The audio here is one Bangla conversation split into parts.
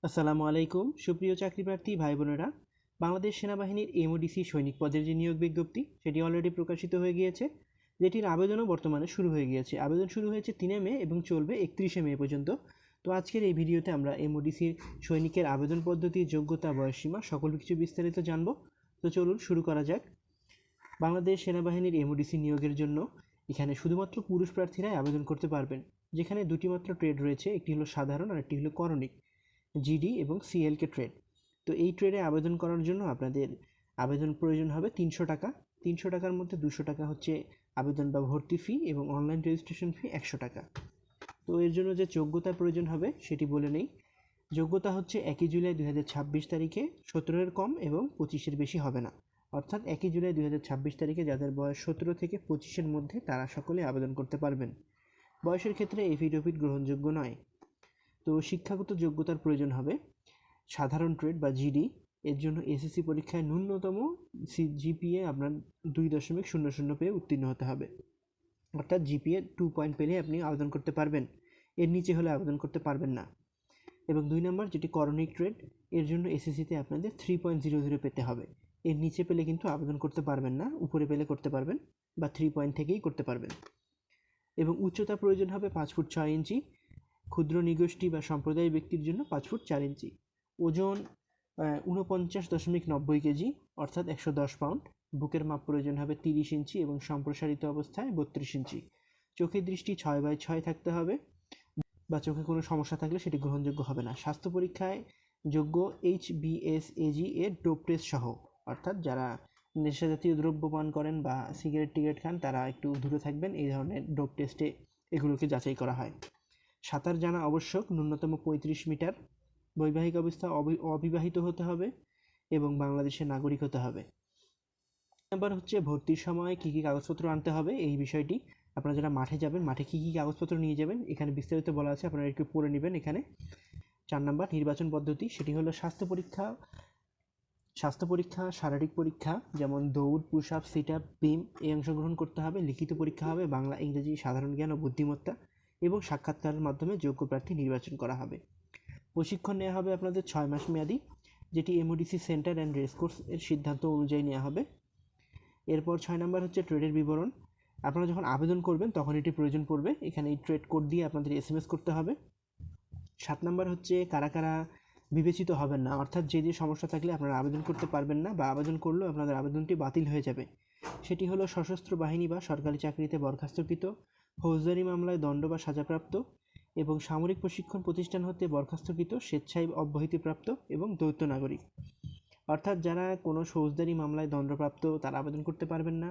আসসালামু আলাইকুম সুপ্রিয় চাকরিপ্রার্থী ভাই বোনেরা। বাংলাদেশ সেনাবাহিনীর এমওডিসি সৈনিক পদের যে নিয়োগ বিজ্ঞপ্তি সেটি অলরেডি প্রকাশিত হয়ে গিয়েছে, যেটির আবেদনও বর্তমানে শুরু হয়ে গিয়েছে। আবেদন শুরু হয়েছে 3 মে এবং চলবে 31 মে পর্যন্ত। তো আজকের এই ভিডিওতে আমরা এমওডিসির সৈনিকের আবেদন পদ্ধতি, যোগ্যতা, বয়সসীমা সকল কিছু বিস্তারিত জানব। তো চলুন শুরু করা যাক। বাংলাদেশ সেনাবাহিনীর এমওডিসি নিয়োগের জন্য এখানে শুধুমাত্র পুরুষ প্রার্থীরাই আবেদন করতে পারবেন, যেখানে দুটি মাত্র ট্রেড রয়েছে, একটি হলো সাধারণ আর একটি হলো করণিক, জিডি এবং সিএলকে ট্রেড। তো এই ট্রেডে আবেদন করার জন্য আপনাদের আবেদন প্রয়োজন হবে 300 টাকা। 300 টাকার মধ্যে 200 টাকা হচ্ছে আবেদন বা ভর্তি ফি এবং অনলাইন রেজিস্ট্রেশন ফি 100 টাকা। তো এর জন্য যে যোগ্যতার প্রয়োজন হবে সেটি বলে নেই। যোগ্যতা হচ্ছে 1 জুলাই 2026 তারিখে 17-এর কম এবং 25-এর বেশি হবে না। অর্থাৎ 1 জুলাই 2026 তারিখে যাদের বয়স 17 থেকে 25-এর মধ্যে তারা সকলে আবেদন করতে পারবেন। বয়সের ক্ষেত্রে এফিডেভিট গ্রহণযোগ্য নয়। তো শিক্ষাগত যোগ্যতার প্রয়োজন হবে সাধারণ ট্রেড বা জিডি। এর জন্য এসএসসি পরীক্ষায় ন্যূনতম জিপিএ আপনার 2.00 পেয়ে উত্তীর্ণ হতে হবে, অর্থাৎ জিপিএ 2 পয়েন্ট পেলে আপনি আবেদন করতে পারবেন, এর নিচে হলে আবেদন করতে পারবেন না। এবং 2 নম্বর যেটি করণিক ট্রেড, এর জন্য এসএসসিতে আপনাদের 3.00 পেতে হবে, এর নিচে পেলে কিন্তু আবেদন করতে পারবেন না, উপরে পেলে করতে পারবেন বা 3 পয়েন্ট থেকেই করতে পারবেন। এবং উচ্চতা প্রয়োজন হবে 5 ফুট 6 ইঞ্চি, ক্ষুদ্র নিগোষ্ঠী বা সম্প্রদায় ব্যক্তির জন্য 5 ফুট 4 ইঞ্চি। ওজন 49.90 কেজি অর্থাৎ 110 পাউন্ড। বুকের মাপ প্রয়োজন হবে 30 ইঞ্চি এবং সম্প্রসারিত অবস্থায় 32 ইঞ্চি। চোখের দৃষ্টি 6/6 থাকতে হবে, বা চোখে কোনো সমস্যা থাকলে সেটি গ্রহণযোগ্য হবে না। স্বাস্থ্য পরীক্ষায় যোগ্য HBsAg এর ডোপ টেস্ট সহ, অর্থাৎ যারা নেশাজাতীয় দ্রব্য পান করেন বা সিগারেট খান তারা একটু দূরে থাকবেন, এই ধরনের ডোপ টেস্টে এগুলোকে যাচাই করা হয়। সাঁতার জানা আবশ্যক, ন্যূনতম 35 মিটার। বৈবাহিক অবস্থা অবিবাহিত হতে হবে এবং বাংলাদেশের নাগরিক হতে হবে। নাম্বার হচ্ছে ভর্তির সময় কী কী কাগজপত্র আনতে হবে এই বিষয়টি। আপনারা যারা মাঠে যাবেন, মাঠে কী কী কাগজপত্র নিয়ে যাবেন এখানে বিস্তারিত বলা আছে, আপনারা একটু পড়ে নেবেন। এখানে 4 নম্বর নির্বাচন পদ্ধতি, সেটি হলো স্বাস্থ্য পরীক্ষা, শারীরিক পরীক্ষা যেমন দৌড়, পুশ আপ, সিট আপ, বিম এই অংশগ্রহণ করতে হবে। লিখিত পরীক্ষা হবে বাংলা, ইংরেজি, সাধারণ জ্ঞান ও বুদ্ধিমত্তা, এবং সাক্ষাৎকারের মাধ্যমে যোগ্য প্রার্থী নির্বাচন করা হবে। প্রশিক্ষণ নেওয়া হবে আপনাদের 6 মাস মেয়াদি, যেটি এমওডিসি সেন্টার অ্যান্ড রেসকোর্স এর সিদ্ধান্ত অনুযায়ী নেওয়া হবে। এরপর 6 নম্বর হচ্ছে ট্রেডের বিবরণ। আপনারা যখন আবেদন করবেন তখন এটি প্রয়োজন পড়বে, এখানে এই ট্রেড কোড দিয়ে আপনাদের এসএমএস করতে হবে। 7 নম্বর হচ্ছে কারা কারা বিবেচিত হবেন না, অর্থাৎ যে সমস্যা থাকলে আপনারা আবেদন করতে পারবেন না বা আবেদন করলেও আপনাদের আবেদনটি বাতিল হয়ে যাবে। সেটি হলো সশস্ত্র বাহিনী বা সরকারি চাকরিতে বরখাস্তকৃত, ফৌজদারি মামলায় দণ্ড বা সাজাপ্রাপ্ত, এবং সামরিক প্রশিক্ষণ প্রতিষ্ঠান হতে বরখাস্তকৃত, স্বেচ্ছায় অব্যাহতিপ্রাপ্ত এবং দ্বৈত নাগরিক। অর্থাৎ যারা কোনো ফৌজদারি মামলায় দণ্ডপ্রাপ্ত তারা আবেদন করতে পারবেন না।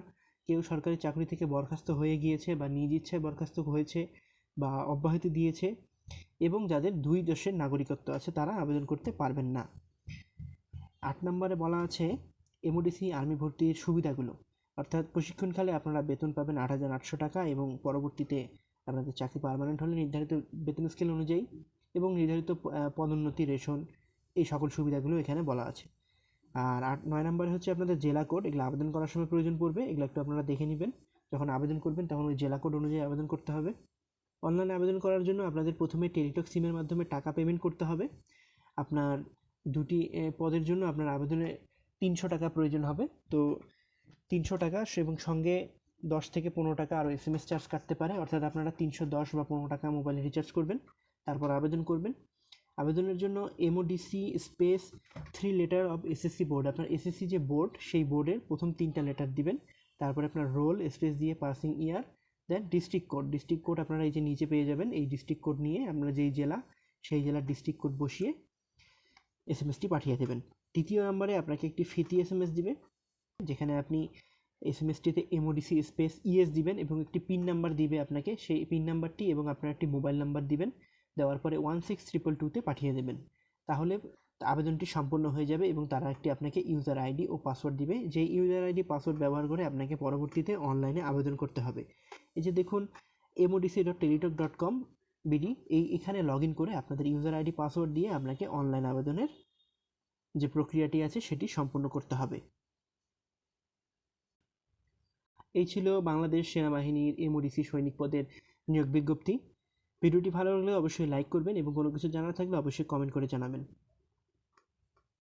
কেউ সরকারি চাকরি থেকে বরখাস্ত হয়ে গিয়েছে বা নিজ ইচ্ছায় বরখাস্ত হয়েছে বা অব্যাহতি দিয়েছে, এবং যাদের 2 দেশের নাগরিকত্ব আছে তারা আবেদন করতে পারবেন না। 8 নম্বরে বলা আছে এমওডিসি আর্মি ভর্তির সুবিধাগুলো, অর্থাৎ প্রশিক্ষণকালে আপনারা বেতন পাবেন 8,800 টাকা এবং পরবর্তীতে আপনাদের চাকরি পার্মানেন্ট হলে নির্ধারিত বেতন স্কেল অনুযায়ী, এবং নির্ধারিত পদোন্নতি, রেশন, এই সকল সুবিধাগুলো এখানে বলা আছে। আর 9 নম্বরে হচ্ছে আপনাদের জেলা কোড, এগুলো আবেদন করার সময় প্রয়োজন পড়বে, এগুলো একটু আপনারা দেখে নেবেন। যখন আবেদন করবেন তখন ওই জেলা কোড অনুযায়ী আবেদন করতে হবে। অনলাইনে আবেদন করার জন্য আপনাদের প্রথমে টেলিটক সিমের মাধ্যমে টাকা পেমেন্ট করতে হবে। আপনার দুটি পদের জন্য আপনার আবেদনে 300 টাকা প্রয়োজন হবে। তো 300 টাকা এবং সঙ্গে 10 থেকে 15 টাকা আরও এসএমএস চার্জ কাটতে পারে, অর্থাৎ আপনারা 310 বা 15 টাকা মোবাইলে রিচার্জ করবেন, তারপর আবেদন করবেন। আবেদনের জন্য MODC space 3 letter of SSC board, আপনার এসএসসি যে বোর্ড সেই বোর্ডের প্রথম 3টা লেটার দিবেন, তারপরে আপনার রোল স্পেস দিয়ে পাসিং ইয়ার, দেন ডিস্ট্রিক্ট কোড আপনারা এই যে নিচে পেয়ে যাবেন, এই ডিস্ট্রিক্ট কোড নিয়ে আপনারা যেই জেলা সেই জেলার ডিস্ট্রিক্ট কোড বসিয়ে এসএমএসটি পাঠিয়ে দেবেন। 2য় নম্বরে আপনাকে একটি ফিতি এসএমএস দিবে, যেখানে আপনি এসএমএসটিতে এমওডিসি স্পেস ইএস দিবেন এবং একটি পিন নাম্বার দিবে আপনাকে, সেই পিন নাম্বারটি এবং আপনার একটি মোবাইল নাম্বার দিবেন, দেওয়ার পরে 16222-তে পাঠিয়ে দেবেন। তাহলে আবেদনটি সম্পূর্ণ হয়ে যাবে এবং তারা একটি আপনাকে ইউজার আইডি ও পাসওয়ার্ড দিবে, যেই ইউজার আইডি পাসওয়ার্ড ব্যবহার করে আপনাকে পরবর্তীতে অনলাইনে আবেদন করতে হবে। এই যে দেখুন modc.teletalk.com বিডি, এখানে লগ ইন করে আপনাদের ইউজার আইডি পাসওয়ার্ড দিয়ে আপনাকে অনলাইন আবেদনের যে প্রক্রিয়াটি আছে সেটি সম্পূর্ণ করতে হবে। এই ছিল বাংলাদেশ সেনাবাহিনীর এমওডিসি সৈনিক পদের নিয়োগ বিজ্ঞপ্তি। ভিডিওটি ভালো লাগলে অবশ্যই লাইক করবেন এবং কোনো কিছু জানার থাকলে অবশ্যই কমেন্ট করে জানাবেন।